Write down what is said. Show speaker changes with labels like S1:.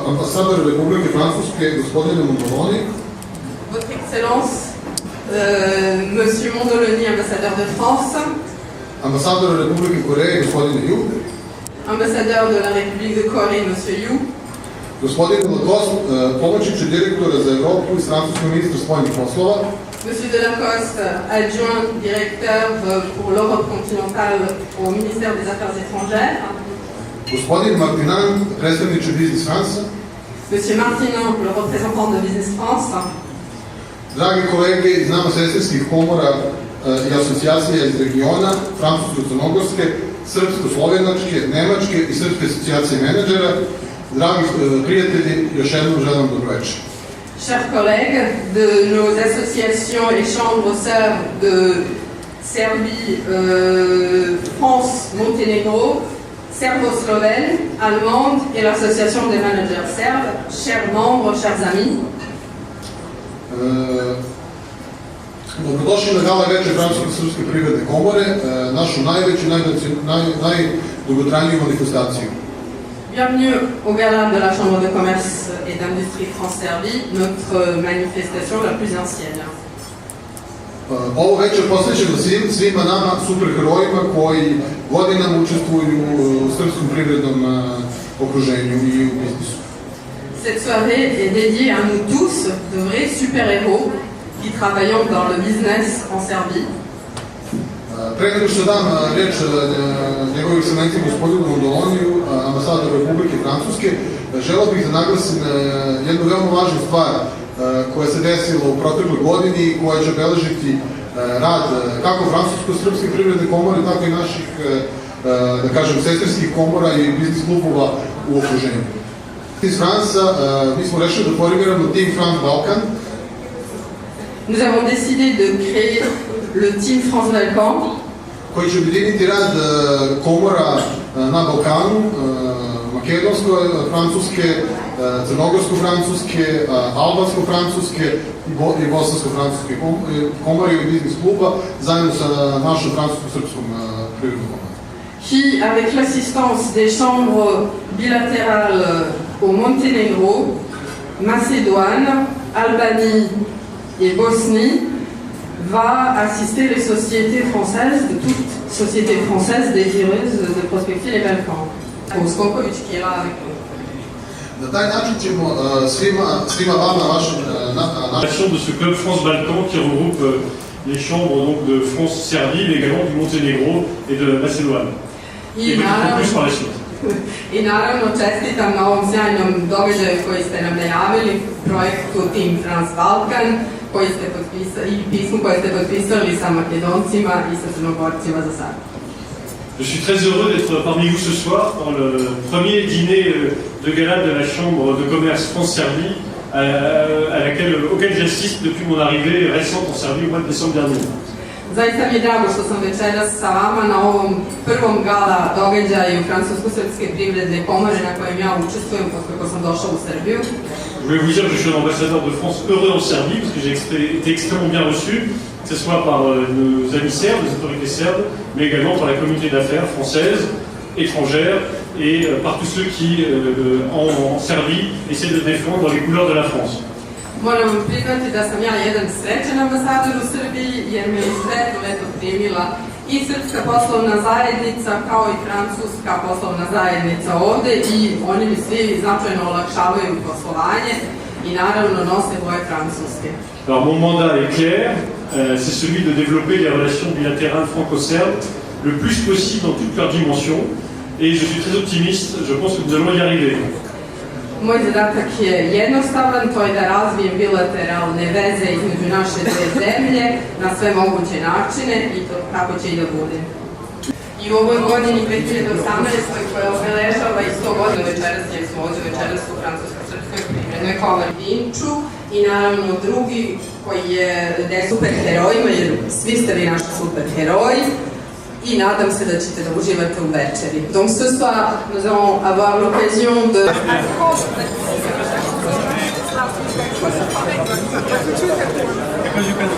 S1: Ambassadeur Republike Francuske, gospodine Mondoloni.
S2: Votre Excellence, Monsieur Mondoloni, ambassadeur de France.
S1: Ambassadeur Republike Koreje, gospodine Yu.
S2: Ambassadeur de la République de Corée, Monsieur Yu.
S1: Gospodine Lacoste, pomoćniče direktora za Evropu i francuski ministar spoljnih poslova.
S2: Monsieur Delacoste, adjoint directeur pour l'Europe continentale au ministère des Affaires étrangères.
S1: Gospodin Martinan, predstavniče Business France.
S2: Monsieur Martinan, le représentant de Business France.
S1: Dragi kolege iz nama sestrinskih komora i asocijacija iz regiona, francusko-crnogorske, srpsko-slovenačke, nemačke i srpske asocijacije menadžera, dragi prijatelji, još jednom želim dobroveče.
S2: Chers collègues de nos associations et chambres sœurs de Serbie, France, Monténégro, serbo-slovène, allemande et l'association des managers serbes, chers membres, chers amis.
S1: Dobrodošli na gala večer Francusko-srpske privredne komore, našu najveću, najdugotrajniju manifestaciju.
S2: Bienvenue au gala de la Chambre de commerce et d'industrie France-Serbie, notre manifestation la plus ancienne.
S1: Ovo večer posvećeno svima nama superherojima koji godinama učestvuju u srpskom privrednom okruženju i u biznisu.
S2: Cette soirée est dédiée à nous tous, de vrais super-héros qui travaillons dans le business en Serbie.
S1: Pre nego što dam reč njegovoj ekscelenciji gospodinu Mondoloniju, ambasadoru Republike Francuske, želeo bih da naglasim jednu veoma važnu stvar koja se desila u protekloj godini i koja će obeležiti rad kako Francusko-srpske privredne komore, tako i naših, da kažem, sestrinskih komora i biznis klubova u okruženju. Iz Franca mi smo rešili da formiramo Team France Balkan.
S2: Nous avons décidé de créer le Team France Balkan,
S1: koji će objediniti rad komora na Balkanu, makedonsko-francuske, crnogorsko-francuske, albansko-francuske i bosansko-francuske komore i biznis kluba zajedno sa našom francusko-srpskom privrednom komorom.
S2: Qui, avec l'assistance des chambres bilatérales au Monténégro, Macédoine, Albanie et Bosnie, va assister les sociétés françaises, de toutes sociétés françaises désireuses de prospecter les Balkans. Skoković qui est là avec nous.
S1: Na taj način ćemo svima vama,
S3: L'action de ce club France-Balkan qui regroupe les chambres donc, de France-Serbie, mais également du Monténégro et de la Macédoine. Et beaucoup plus par la suite.
S2: I naravno čestitam na ovom sjajnom događaju koji ste nam najavili, projektu Team France Balkan, koji ste potpisali, i pismu koje ste potpisali sa Makedoncima i sa Crnogorcima za sad.
S3: Je suis très heureux d'être parmi vous ce soir dans le premier dîner de gala de la Chambre de commerce France-Serbie auquel j'assiste depuis mon arrivée récente en Serbie au mois de décembre dernier.
S2: Zaista mi je drago što sam večeras sa vama na ovom prvom gala događaju Francusko-srpske privredne komore na kojem ja učestvujem kako sam došla u Srbiju.
S3: Je voulais vous dire que je suis un ambassadeur de France heureux en Serbie parce que j'ai été extrêmement bien reçu, que ce soit par nos amis serbes, les autorités serbes, mais également par la communauté d'affaires française, étrangère et par tous ceux qui, en Serbie, essaient de défendre les couleurs de la France.
S2: Moram vam priznati da sam ja jedan srećan ambasador u Srbiji jer me je sretno leto primila i srpska poslovna zajednica kao i francuska poslovna zajednica ovde i oni mi svi značajno olakšavaju poslovanje i naravno nose boje francuske.
S3: Alors mon mandat est clair, c'est celui de développer les relations bilatérales franco-serbes le plus possible dans toutes leurs dimensions et je suis très optimiste, je pense que nous allons y arriver.
S2: Moj zadatak je jednostavan, to je da razvijem bilateralne veze između naše dve zemlje na sve moguće načine i to tako će i da bude. I u ovoj godini 2018. koja obeležava i 100 godina večeras, jer smo ovdje večeras u Francusko-srpskoj privrednoj komori Vinču i naravno drugi koji je super herojima, jer svi ste vi naši super heroji. Et nadam se da ćete da uživate u večeri. Donc ce soir, nous allons avoir l'occasion de...
S4: Because you can